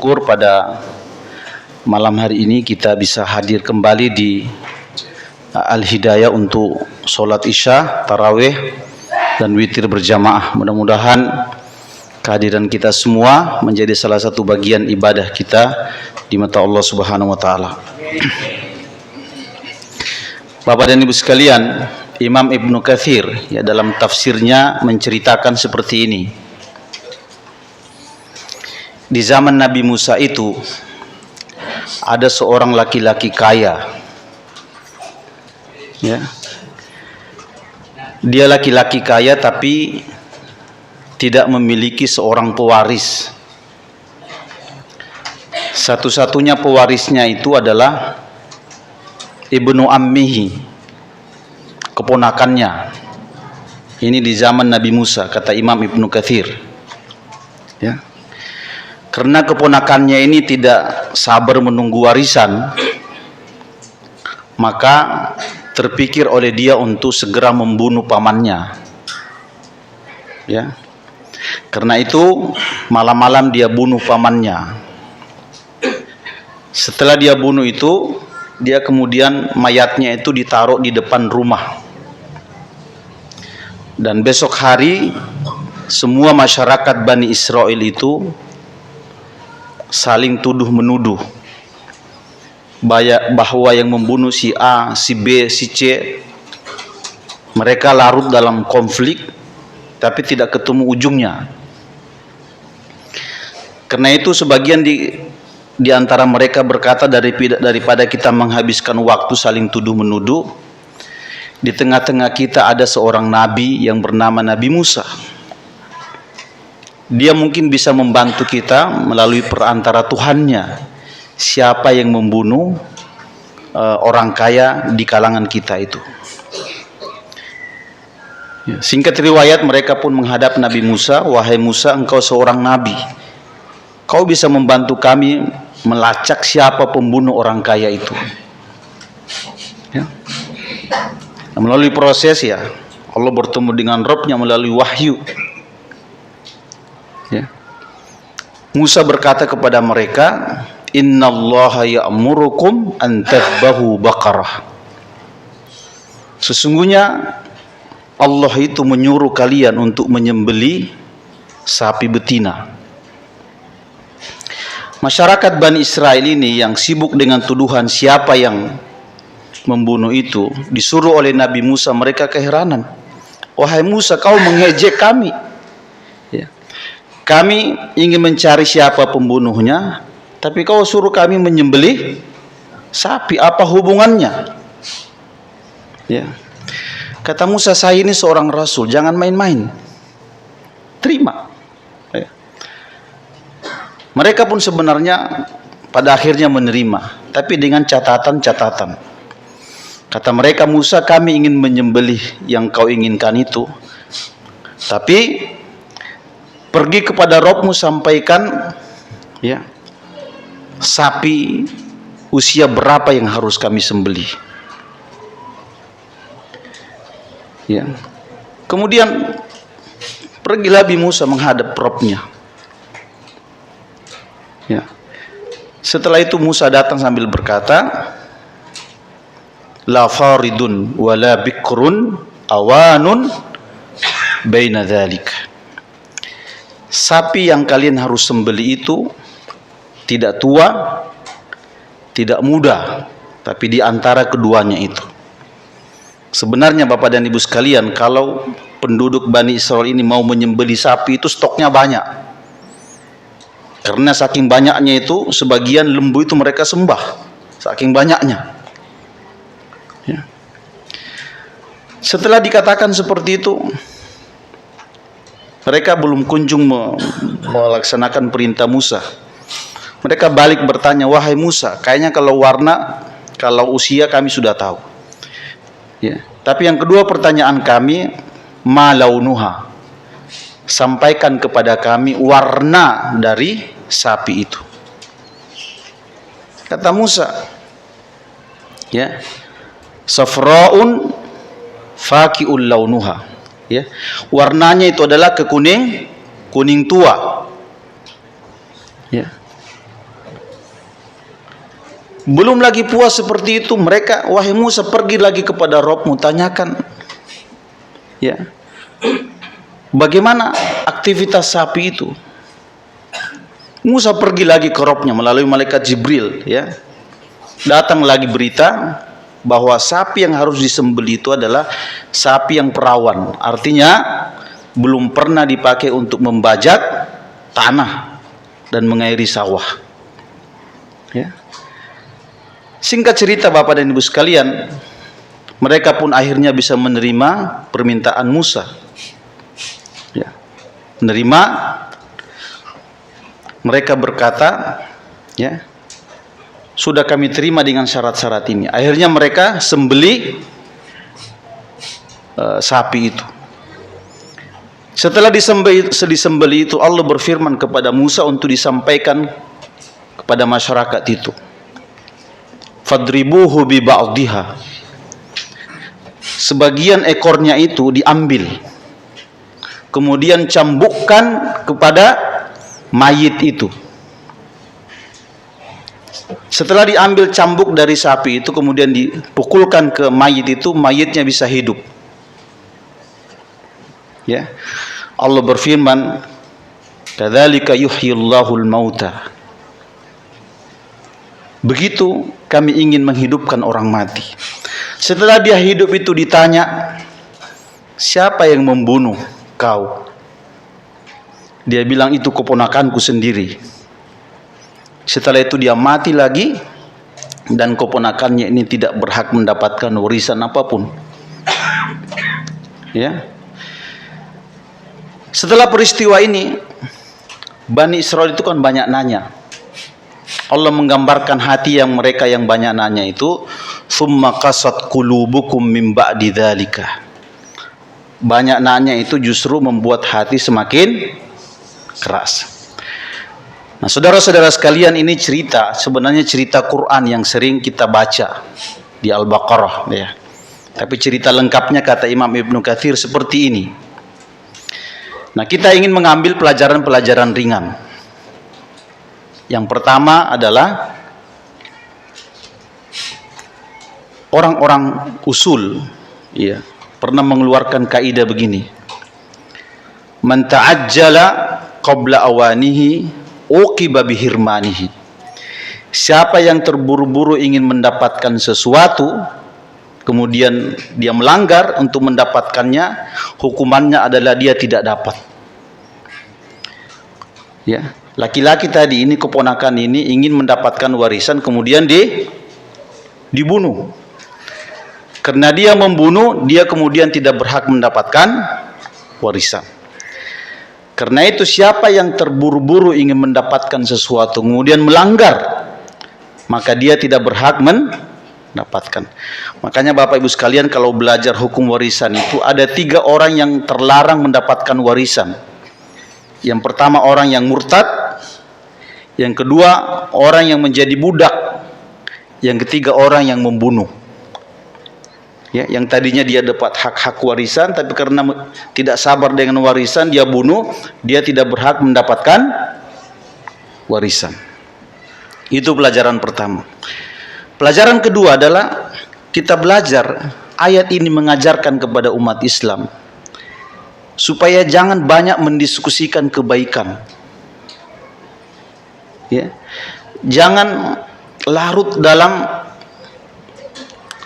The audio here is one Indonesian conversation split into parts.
bersyukur pada malam hari ini kita bisa hadir kembali di Al-Hidayah untuk sholat isya, tarawih, dan witir berjamaah. Mudah-mudahan kehadiran kita semua menjadi salah satu bagian ibadah kita di mata Allah Subhanahu wa taala. Bapak dan Ibu sekalian, Imam Ibnu Katsir dalam tafsirnya menceritakan seperti ini. Di zaman Nabi Musa itu ada seorang laki-laki kaya. Dia laki-laki kaya tapi tidak memiliki seorang pewaris. Satu-satunya pewarisnya itu adalah ibnu ammihi, keponakannya. Ini di zaman Nabi Musa, kata Imam Ibnu Katsir. Karena keponakannya ini tidak sabar menunggu warisan, maka terpikir oleh dia untuk segera membunuh pamannya. Karena itu malam-malam dia bunuh pamannya. Setelah dia bunuh itu, dia kemudian mayatnya itu ditaruh di depan rumah. Dan besok hari semua masyarakat Bani Israel itu saling tuduh menuduh bahwa yang membunuh si A, si B, si C. Mereka larut dalam konflik tapi tidak ketemu ujungnya. Karena itu sebagian di antara mereka berkata, daripada kita menghabiskan waktu saling tuduh menuduh, di tengah-tengah kita ada seorang nabi yang bernama Nabi Musa. Dia mungkin bisa membantu kita melalui perantara Tuhannya, siapa yang membunuh orang kaya di kalangan kita itu. Singkat riwayat, mereka pun menghadap Nabi Musa, "Wahai Musa, engkau seorang nabi. Kau bisa membantu kami melacak siapa pembunuh orang kaya itu." Melalui proses Allah bertemu dengan Rabb-Nya melalui wahyu. Musa berkata kepada mereka, "Innallaha ya'murukum an tadhbahu baqarah." Sesungguhnya Allah itu menyuruh kalian untuk menyembelih sapi betina. Masyarakat Bani Israel ini yang sibuk dengan tuduhan siapa yang membunuh itu, disuruh oleh Nabi Musa, mereka keheranan. "Wahai Musa, kau mengejek kami. Kami ingin mencari siapa pembunuhnya, tapi kau suruh kami menyembelih sapi. Apa hubungannya?" Kata Musa, "Saya ini seorang rasul, jangan main-main. Terima." Mereka pun sebenarnya pada akhirnya menerima, tapi dengan catatan-catatan. Kata mereka, "Musa, kami ingin menyembelih yang kau inginkan itu, tapi pergi kepada Rabb-Mu, sampaikan sapi usia berapa yang harus kami sembelih." Kemudian pergilah Nabi Musa menghadap Rabb-Nya. Setelah itu Musa datang sambil berkata, "La faridun wala bikrun awanun baina dzalik." Sapi yang kalian harus sembelih itu tidak tua, tidak muda, tapi di antara keduanya itu. Sebenarnya Bapak dan Ibu sekalian, kalau penduduk Bani Israel ini mau menyembelih sapi itu stoknya banyak. Karena saking banyaknya itu, sebagian lembu itu mereka sembah, saking banyaknya. Setelah dikatakan seperti itu, mereka belum kunjung melaksanakan perintah Musa. Mereka balik bertanya, "Wahai Musa, kayaknya kalau warna, kalau usia kami sudah tahu. Tapi yang kedua pertanyaan kami, ma launuha. Sampaikan kepada kami warna dari sapi itu." Kata Musa, "Safraun faqi'ul launuha." Warnanya itu adalah kuning tua. Belum lagi puas seperti itu, mereka, wahai Musa, pergi lagi kepada Robmu, tanyakan, ya, bagaimana aktivitas sapi itu. Musa pergi lagi ke Robnya melalui malaikat Jibril, ya. Datang lagi berita bahwa sapi yang harus disembelih itu adalah sapi yang perawan. Artinya belum pernah dipakai untuk membajak tanah dan mengairi sawah. Ya. Singkat cerita Bapak dan Ibu sekalian, mereka pun akhirnya bisa menerima permintaan Musa. Ya. Menerima. Mereka berkata, ya, sudah kami terima dengan syarat-syarat ini. Akhirnya mereka sembelih sapi itu. Setelah disembelih itu, Allah berfirman kepada Musa untuk disampaikan kepada masyarakat itu. Fadribuhu bi ba'dihha. Sebagian ekornya itu diambil, kemudian cambukkan kepada mayit itu. Setelah diambil cambuk dari sapi itu, kemudian dipukulkan ke mayit itu, mayitnya bisa hidup. Ya, Allah berfirman, "Kadzalika yuhyillahul mauta." Begitu kami ingin menghidupkan orang mati. Setelah dia hidup itu ditanya, siapa yang membunuh kau? Dia bilang, itu keponakanku sendiri. Setelah itu dia mati lagi, dan keponakannya ini tidak berhak mendapatkan warisan apapun. Ya. Setelah peristiwa ini, Bani Israel itu kan banyak nanya. Allah menggambarkan hati yang mereka yang banyak nanya itu, "Tsumma qasat qulubukum min ba'di dzalika." Banyak nanya itu justru membuat hati semakin keras. Nah, saudara-saudara sekalian, ini cerita, sebenarnya cerita Quran yang sering kita baca di Al-Baqarah, ya. Tapi cerita lengkapnya kata Imam Ibnu Katsir seperti ini. Nah, kita ingin mengambil pelajaran-pelajaran ringan. Yang pertama adalah orang-orang usul, ya, pernah mengeluarkan kaidah begini. Man ta'ajjala qabla awanihi uqiba bihirmanihi. Siapa yang terburu-buru ingin mendapatkan sesuatu, kemudian dia melanggar untuk mendapatkannya, hukumannya adalah dia tidak dapat. Ya, laki-laki tadi ini, keponakan ini ingin mendapatkan warisan, kemudian dibunuh. Karena dia membunuh, dia kemudian tidak berhak mendapatkan warisan. Karena itu siapa yang terburu-buru ingin mendapatkan sesuatu kemudian melanggar, maka dia tidak berhak mendapatkan. Makanya Bapak Ibu sekalian, kalau belajar hukum warisan itu ada 3 orang yang terlarang mendapatkan warisan. Yang pertama orang yang murtad, yang kedua orang yang menjadi budak, yang ketiga orang yang membunuh. Ya, yang tadinya dia dapat hak-hak warisan, tapi karena tidak sabar dengan warisan, dia bunuh, dia tidak berhak mendapatkan warisan. Itu pelajaran pertama. Pelajaran kedua adalah kita belajar, ayat ini mengajarkan kepada umat Islam supaya jangan banyak mendiskusikan kebaikan. Ya. Jangan larut dalam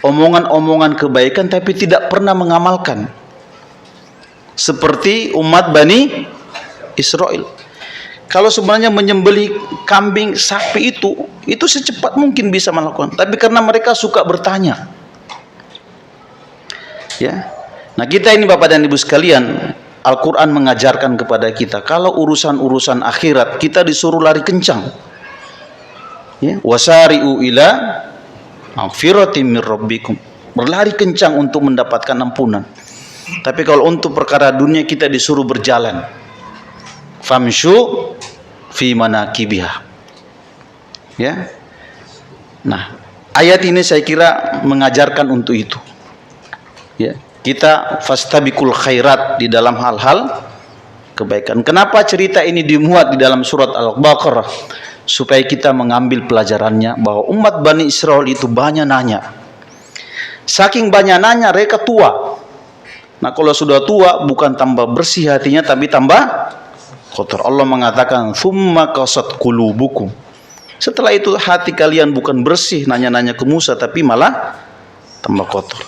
omongan-omongan kebaikan tapi tidak pernah mengamalkan. Seperti umat Bani Israel. Kalau sebenarnya menyembelih kambing, sapi itu secepat mungkin bisa melakukan, tapi karena mereka suka bertanya. Ya. Nah, kita ini Bapak dan Ibu sekalian, Al-Qur'an mengajarkan kepada kita, kalau urusan-urusan akhirat kita disuruh lari kencang. Ya, wasari'u ila magfiratin min rabbikum. Berlari kencang untuk mendapatkan ampunan. Tapi kalau untuk perkara dunia kita disuruh berjalan. Famshu fi manakibiha. Ya. Nah, ayat ini saya kira mengajarkan untuk itu. Ya, kita fastabiqul khairat di dalam hal-hal kebaikan. Kenapa cerita ini dimuat di dalam surat Al-Baqarah? supaya kita mengambil pelajarannya bahwa umat Bani Israel itu banyak nanya. Saking banyak nanya, mereka tua. Nah, kalau sudah tua bukan tambah bersih hatinya tapi tambah kotor. Allah mengatakan, "Tsumma qasat qulubukum." Setelah itu hati kalian bukan bersih nanya-nanya ke Musa tapi malah tambah kotor.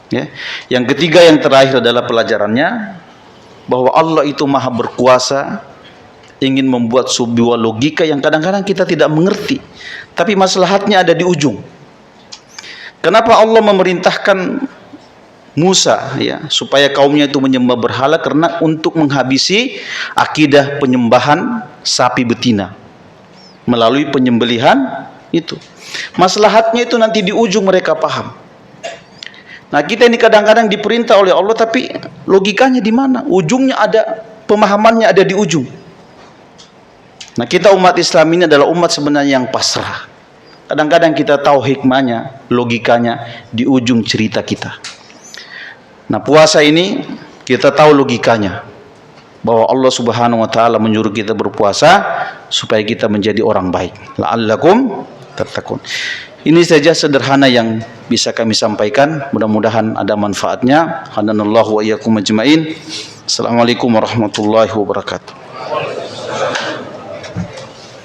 Ya. Yang ketiga, yang terakhir adalah pelajarannya bahwa Allah itu maha berkuasa, ingin membuat sebuah logika yang kadang-kadang kita tidak mengerti, tapi maslahatnya ada di ujung. Kenapa Allah memerintahkan Musa ya supaya kaumnya itu menyembah berhala? Karena untuk menghabisi akidah penyembahan sapi betina melalui penyembelihan itu. Maslahatnya itu nanti di ujung mereka paham. Nah, kita ini kadang-kadang diperintah oleh Allah tapi logikanya di mana? Ujungnya ada, pemahamannya ada di ujung. Nah, kita umat Islam ini adalah umat sebenarnya yang pasrah. Kadang-kadang kita tahu hikmahnya, logikanya di ujung cerita kita. Nah, puasa ini kita tahu logikanya, bahwa Allah Subhanahu wa taala menyuruh kita berpuasa supaya kita menjadi orang baik. La'allakum tattaqun. Ini saja sederhana yang bisa kami sampaikan. Mudah-mudahan ada manfaatnya. Hadanallahu wa iyyakum ajmain. Assalamualaikum warahmatullahi wabarakatuh.